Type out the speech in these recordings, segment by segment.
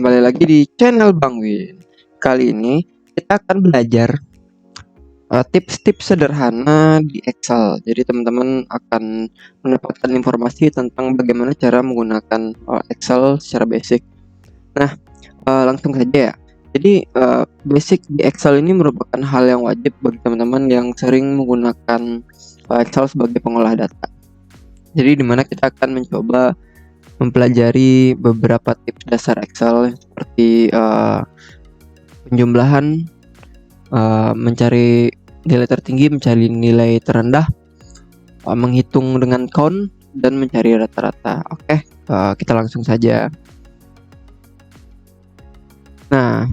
kembali lagi di channel Bang Win. Kali ini kita akan belajar tips-tips sederhana di Excel. Jadi teman-teman akan mendapatkan informasi tentang bagaimana cara menggunakan Excel secara basic. Nah, langsung saja ya. Jadi basic di Excel ini merupakan hal yang wajib bagi teman-teman yang sering menggunakan Excel sebagai pengolah data. Jadi dimana kita akan mencoba mempelajari beberapa tips dasar Excel seperti penjumlahan, mencari nilai tertinggi, mencari nilai terendah, menghitung dengan count, dan mencari rata-rata. Oke, kita langsung saja. Nah,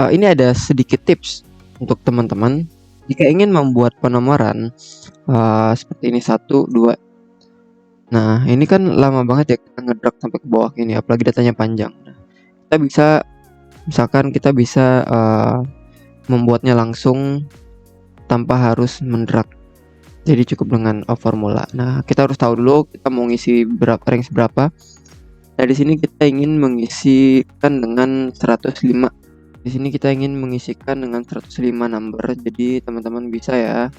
ini ada sedikit tips untuk teman-teman jika ingin membuat penomoran seperti ini 1, 2. Nah, ini kan lama banget ya kita ngedrag sampai ke bawah ini, apalagi datanya panjang. Nah, kita bisa, misalkan kita bisa membuatnya langsung tanpa harus mendrag. Jadi cukup dengan formula. Nah, kita harus tahu dulu kita mau ngisi berapa, range berapa. Nah, di sini kita ingin mengisikan dengan 105. Di sini kita ingin mengisikan dengan 105 number. Jadi teman-teman bisa ya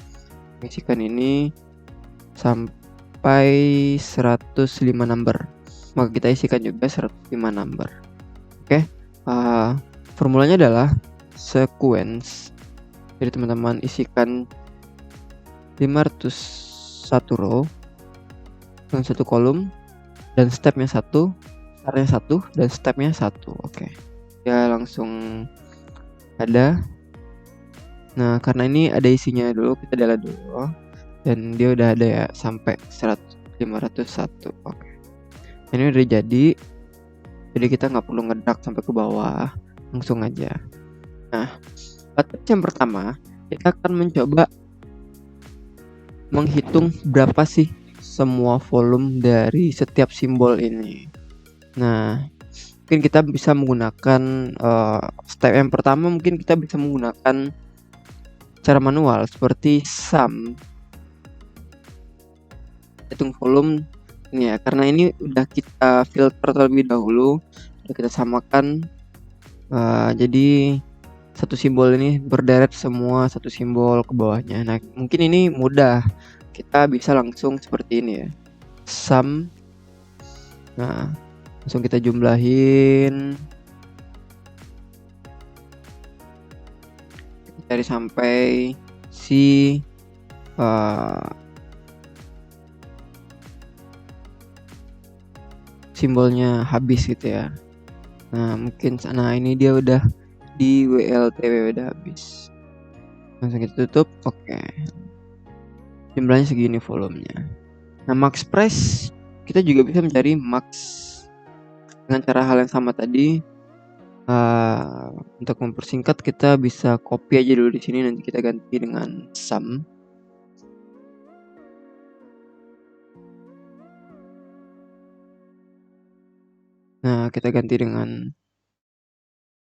mengisikan ini sampai 105 number. Maka kita isikan juga 105 number. Oke. Formulanya adalah sequence. Jadi teman-teman isikan 501 row dengan satu kolom dan stepnya 1, startnya 1 dan stepnya 1. Oke. Ya langsung ada. Nah, karena ini ada isinya dulu, kita delete dulu. Dan dia udah ada ya sampai 501. Oke. Ini udah jadi. Jadi kita nggak perlu ngedrag sampai ke bawah, langsung aja. Nah, tips yang pertama, kita akan mencoba menghitung berapa sih semua volume dari setiap simbol ini. Nah, mungkin kita bisa menggunakan step yang pertama, mungkin kita bisa menggunakan cara manual seperti sum, hitung volume ini ya, karena ini udah kita filter terlebih dahulu, udah kita samakan. Jadi satu simbol ini berderet semua satu simbol ke bawahnya. Nah, mungkin ini mudah, kita bisa langsung seperti ini ya, sum. Nah, langsung kita jumlahin, cari sampai si simbolnya habis gitu ya. Nah, mungkin ini dia udah di WLTW udah habis. Langsung kita tutup. Oke. Jumlahnya segini volumenya. Nah, max price kita juga bisa mencari max dengan cara hal yang sama tadi. Untuk mempersingkat kita bisa copy aja dulu di sini, nanti kita ganti dengan sum. Nah, kita ganti dengan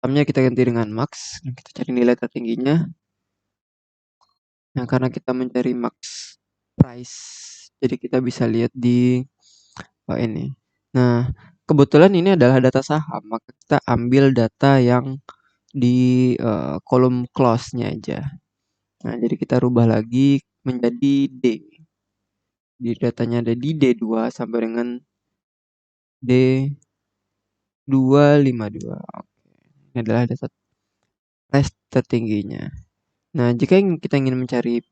sumnya, kita ganti dengan max. Kita cari nilai tertingginya. Nah, karena kita mencari max price, jadi kita bisa lihat di ini. Nah, kebetulan ini adalah data saham, maka kita ambil data yang di kolom close-nya aja. Nah, jadi kita rubah lagi menjadi D. Di datanya ada di D2 sampai dengan D252. Oke. Ini adalah data price tertingginya. Nah, jika kita ingin mencari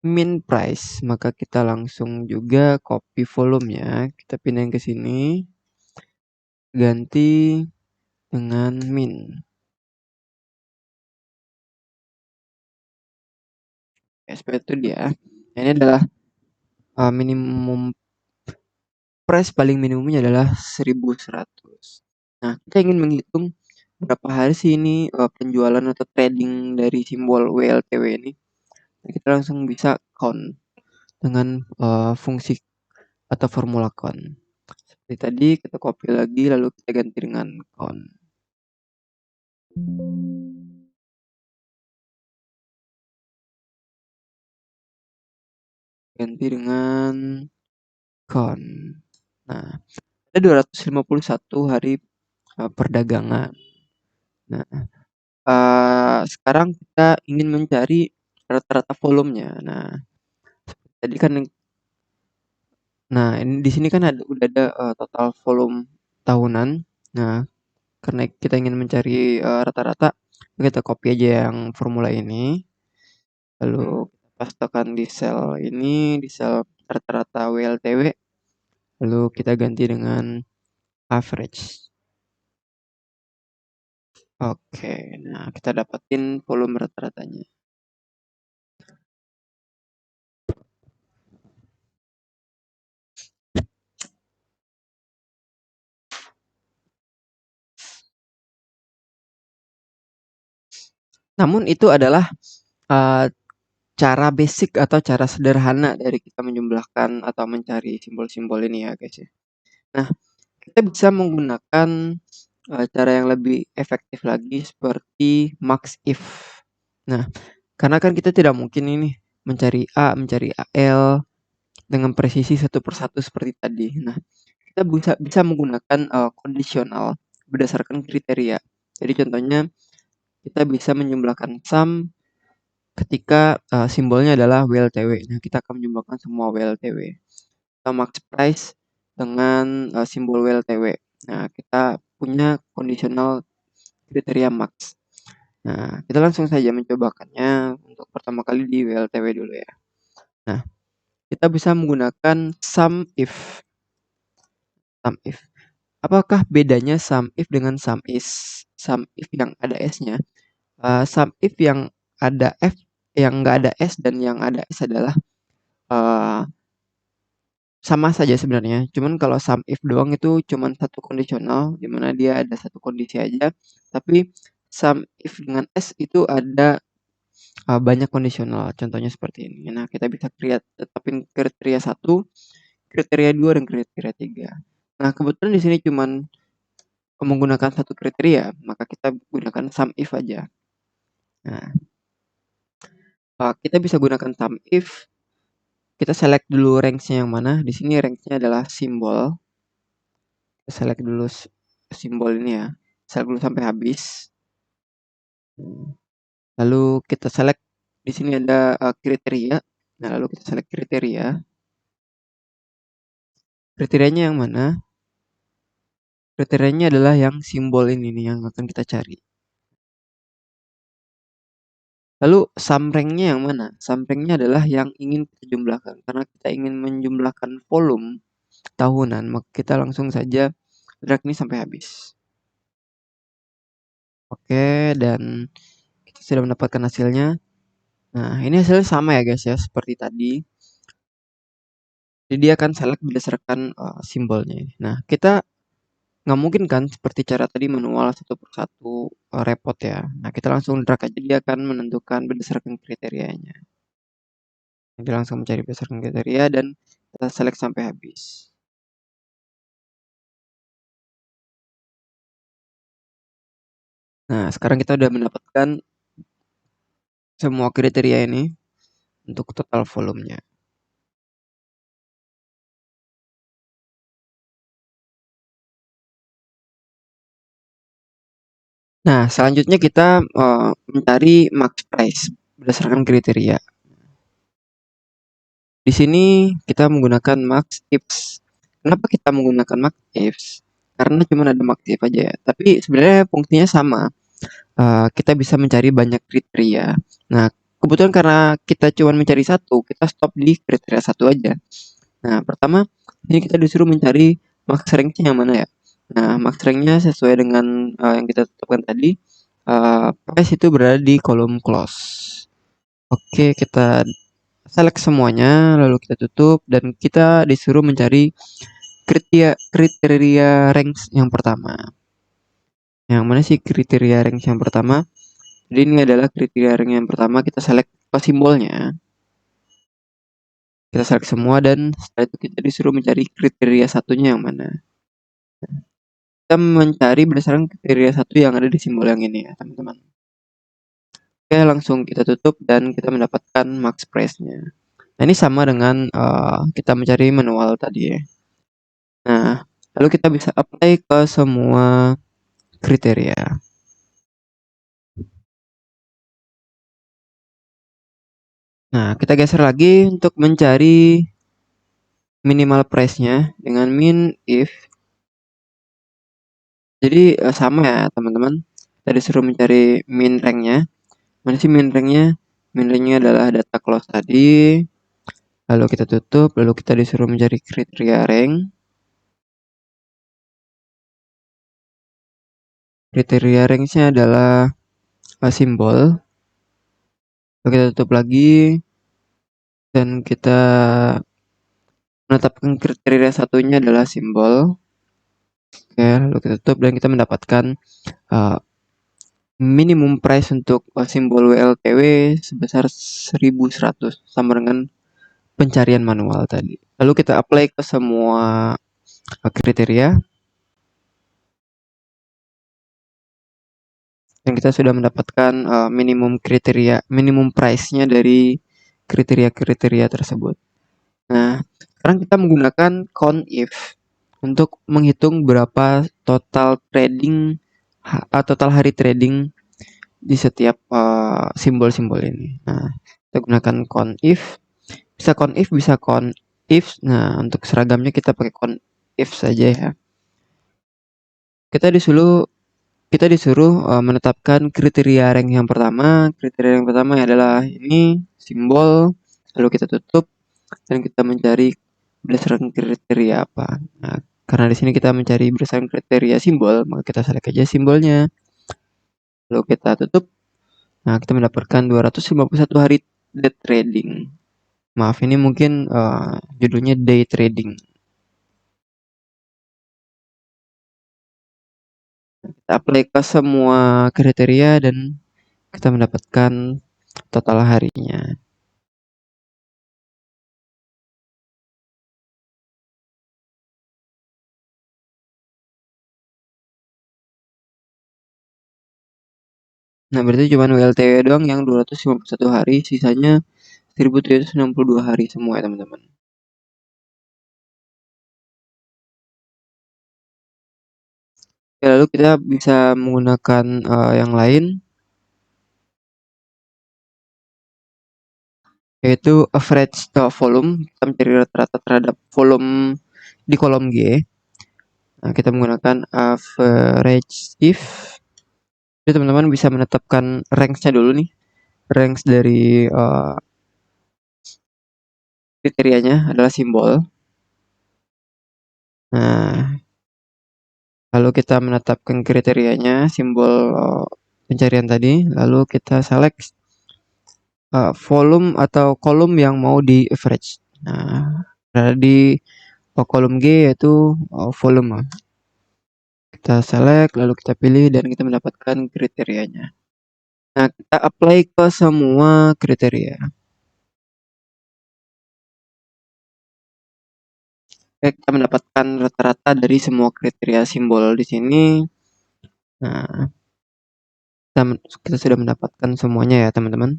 min price, maka kita langsung juga copy volumenya, kita pindahin ke sini, ganti dengan min. Seperti itu dia. Nah, ini adalah minimum price, paling minimumnya adalah 1100. Nah, kita ingin menghitung berapa hari sih ini penjualan atau trading dari simbol WLTW ini. Nah, kita langsung bisa count dengan fungsi atau formula count. Seperti tadi, kita copy lagi lalu kita ganti dengan count. Ganti dengan count. Nah, ada 251 hari perdagangan. Nah, sekarang kita ingin mencari rata-rata volumenya. Nah, tadi kan ini di sini kan udah ada total volume tahunan. Nah, karena kita ingin mencari rata-rata, kita copy aja yang formula ini, lalu kita pastekan di sel ini, di sel rata-rata WLTW, lalu kita ganti dengan average. Oke, nah kita dapatin volume rata-ratanya. Namun itu adalah uh, cara basic atau cara sederhana dari kita menjumlahkan atau mencari simbol-simbol ini ya guys ya. Nah, kita bisa menggunakan cara yang lebih efektif lagi seperti max if. Nah, karena kan kita tidak mungkin ini mencari A, mencari AL dengan presisi satu persatu seperti tadi. Nah, kita bisa menggunakan kondisional berdasarkan kriteria. Jadi contohnya kita bisa menjumlahkan sum ketika simbolnya adalah WLTW. Nah, kita akan menjumlahkan semua WLTW. Kita max price dengan simbol WLTW. Nah, kita punya kondisional kriteria max. Nah, kita langsung saja mencobakannya untuk pertama kali di WLTW dulu ya. Nah, kita bisa menggunakan sum if. Sum if. Apakah bedanya sum if dengan sum is? Sum if yang ada S-nya. Sum if yang ada F, yang nggak ada S dan yang ada S adalah uh, sama saja sebenarnya. Cuman kalau sum if doang itu cuman satu kondisional, di mana dia ada satu kondisi aja. Tapi sum if dengan S itu ada banyak kondisional. Contohnya seperti ini. Nah, kita bisa tetapin kriteria 1, kriteria 2 dan kriteria 3. Nah, kebetulan di sini cuman menggunakan satu kriteria, maka kita gunakan sum if aja. Nah, kita bisa gunakan sum if. Kita select dulu range-nya yang mana. Di sini range-nya adalah simbol. Kita select dulu simbol ini ya. Select dulu sampai habis. Lalu kita select di sini ada kriteria. Nah, lalu kita select kriteria. Kriterianya yang mana? Kriterianya adalah yang simbol ini nih yang akan kita cari. Lalu sum rank-nya yang mana? Sum rank-nya adalah yang ingin kita jumlahkan. Karena kita ingin menjumlahkan volume tahunan, maka kita langsung saja drag ini sampai habis. Oke, dan kita sudah mendapatkan hasilnya. Nah, ini hasilnya sama ya guys ya, seperti tadi. Jadi dia akan select berdasarkan simbolnya. Nah, kita nggak mungkin kan seperti cara tadi manual satu persatu repot ya. Nah, kita langsung drag aja, dia akan menentukan berdasarkan kriterianya. Dia langsung mencari berdasarkan kriteria dan kita select sampai habis. Nah, sekarang kita udah mendapatkan semua kriteria ini untuk total volumenya. Nah, selanjutnya kita mencari max price berdasarkan kriteria. Di sini kita menggunakan max ifs. Kenapa kita menggunakan max ifs? Karena cuma ada max if aja ya. Tapi sebenarnya fungsinya sama. Kita bisa mencari banyak kriteria. Nah, kebetulan karena kita cuma mencari satu, kita stop di kriteria satu aja. Nah, pertama ini kita disuruh mencari max rank-nya yang mana ya. Nah, max rank-nya sesuai dengan yang kita tetapkan tadi. Price itu berada di kolom close. Oke, kita select semuanya, lalu kita tutup dan kita disuruh mencari kriteria range yang pertama. Yang mana sih kriteria range yang pertama? Jadi ini adalah kriteria range yang pertama, kita select simbolnya. Kita select semua dan setelah itu kita disuruh mencari kriteria satunya yang mana. Kita mencari berdasarkan kriteria satu yang ada di simbol yang ini ya teman-teman. Oke, langsung kita tutup dan kita mendapatkan max price-nya. Nah, ini sama dengan kita mencari manual tadi ya. Nah, lalu kita bisa apply ke semua kriteria. Nah, kita geser lagi untuk mencari minimal price-nya dengan min if. Jadi sama ya teman-teman. Kita disuruh mencari min rank-nya. Mana sih min rank-nya? Min rank-nya adalah data close tadi. Lalu kita tutup, lalu kita disuruh mencari kriteria rank. Kriteria rank-nya adalah simbol. Lalu kita tutup lagi. Dan kita menetapkan kriteria satunya adalah simbol. Oke, lalu kita tutup dan kita mendapatkan minimum price untuk simbol WLTW sebesar 1100 sama dengan pencarian manual tadi. Lalu kita apply ke semua kriteria. Dan kita sudah mendapatkan minimum price-nya dari kriteria-kriteria tersebut. Nah, sekarang kita menggunakan CONIF untuk menghitung berapa total hari trading di setiap simbol-simbol ini. Nah, kita gunakan CONIF. Bisa CONIF, bisa CONIF. Nah, untuk seragamnya kita pakai CONIF saja ya. Kita disuruh menetapkan kriteria rank yang pertama. Kriteria yang pertama adalah ini simbol. Lalu kita tutup dan kita mencari berdasarkan kriteria apa. Nah, karena di sini kita mencari berdasarkan kriteria simbol, maka kita select aja simbolnya. Lalu kita tutup. Nah, kita mendapatkan 251 hari day trading. Maaf, ini mungkin judulnya day trading. Kita apply ke semua kriteria dan kita mendapatkan total harinya. Nah, berarti cuma WLTW doang yang 251 hari, sisanya 1762 hari semua ya teman-teman. Ya, lalu kita bisa menggunakan yang lain, yaitu average volume. Kita mencari rata-rata terhadap volume di kolom G. Nah, kita menggunakan average if. Jadi teman-teman bisa menetapkan ranks-nya dulu nih. Ranks dari kriterianya adalah simbol. Nah, lalu kita menetapkan kriterianya, simbol pencarian tadi. Lalu kita select volume atau kolom yang mau di average. Nah, di kolom G yaitu volume. Kita select, lalu kita pilih dan kita mendapatkan kriterianya. Nah, kita apply ke semua kriteria. Oke, kita mendapatkan rata-rata dari semua kriteria simbol di sini. Nah, kita sudah mendapatkan semuanya ya teman-teman.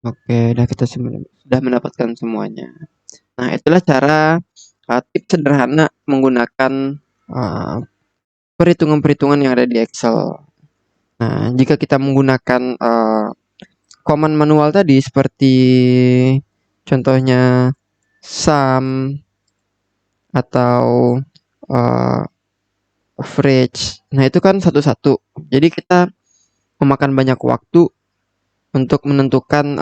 Oke, kita sudah mendapatkan semuanya. Nah, itulah cara tips sederhana menggunakan perhitungan-perhitungan yang ada di Excel. Nah, jika kita menggunakan command manual tadi seperti contohnya sum atau average, nah itu kan satu-satu. Jadi kita memakan banyak waktu untuk menentukan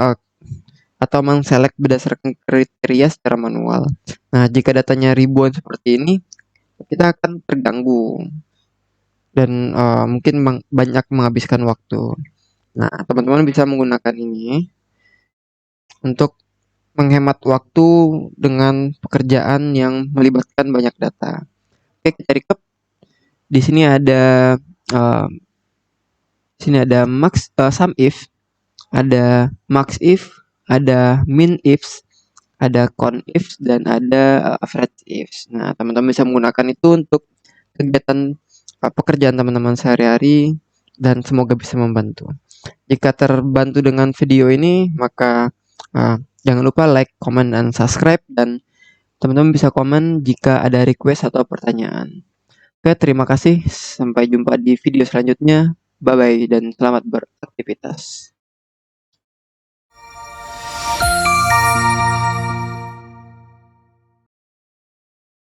atau mengselect berdasarkan kriteria secara manual. Nah, jika datanya ribuan seperti ini, kita akan terganggu dan mungkin banyak menghabiskan waktu. Nah, teman-teman bisa menggunakan ini untuk menghemat waktu dengan pekerjaan yang melibatkan banyak data. Oke, kita recap. Di sini ada max sum if, ada max if, ada min ifs, ada con ifs, dan ada average ifs. Nah, teman-teman bisa menggunakan itu untuk kegiatan pekerjaan teman-teman sehari-hari dan semoga bisa membantu. Jika terbantu dengan video ini, maka jangan lupa like, comment, dan subscribe, dan Teman-teman bisa komen jika ada request atau pertanyaan. Oke, terima kasih. Sampai jumpa di video selanjutnya. Bye bye dan selamat beraktivitas.